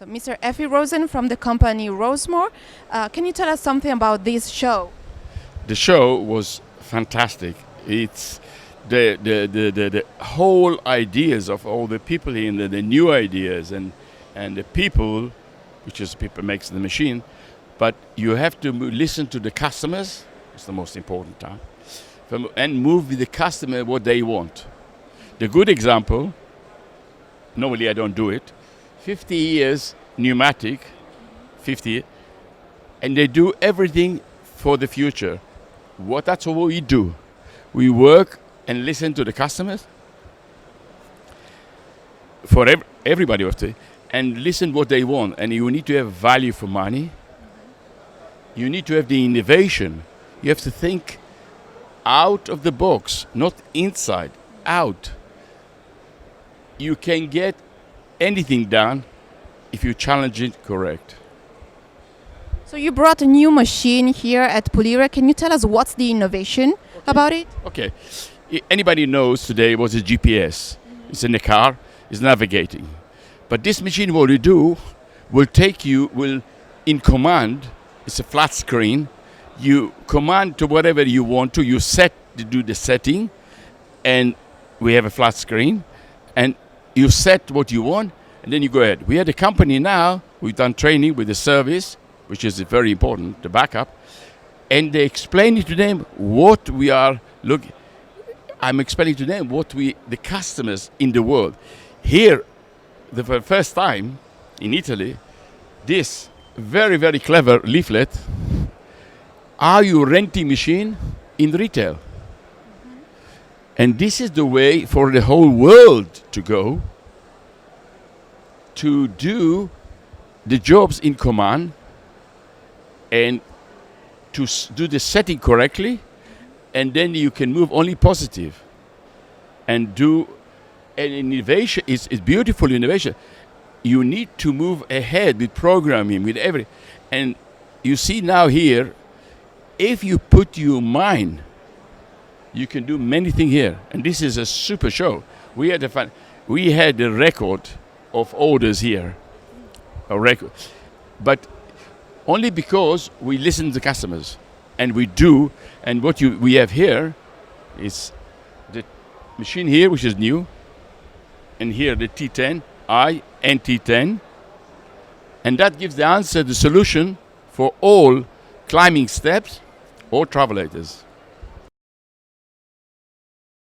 So, Mr. Effie Rosen from the company Rosemor, can you tell us something about this show? The show was fantastic. It's the whole ideas of all the people in the new ideas and the people, which is people makes the machine, but you have to listen to the customers. It's the most important time, and move with the customer what they want. The good example. Normally I don't do it. 50 years pneumatic, 50, and they do everything for the future. That's what we do. We work and listen to the customers for everybody of the, and listen what they want. And you need to have value for money. You need to have the innovation. You have to think out of the box, not inside, out. You can get anything done if you challenge it correct. So you brought a new machine here at Pulire. Can you tell us what's the innovation about it? Okay. Anybody knows today what is GPS. It's in the car, it's navigating. But this machine, what you do, will take you, will in command, it's a flat screen, you command to whatever you want to, you set to do the setting, and we have a flat screen, and you set what you want, and then you go ahead. We had a company now, we've done training with the service, which is very important, the backup, and they explain it to them what we are looking. I'm explaining to them what the customers in the world. Here, the first time in Italy, this very, very clever leaflet, are you renting machine in retail? And this is the way for the whole world to go, to do the jobs in command and to do the setting correctly, and then you can move only positive and do an innovation. It's beautiful innovation. You need to move ahead with programming, with everything. And you see now here, if you put your mind, you can do many things here, and this is a super show. We had a record of orders here, a record, but only because we listen to the customers, and we do. And what we have here is the machine here, which is new, and here the T10i and T10, and that gives the answer, the solution for all climbing steps or travellators.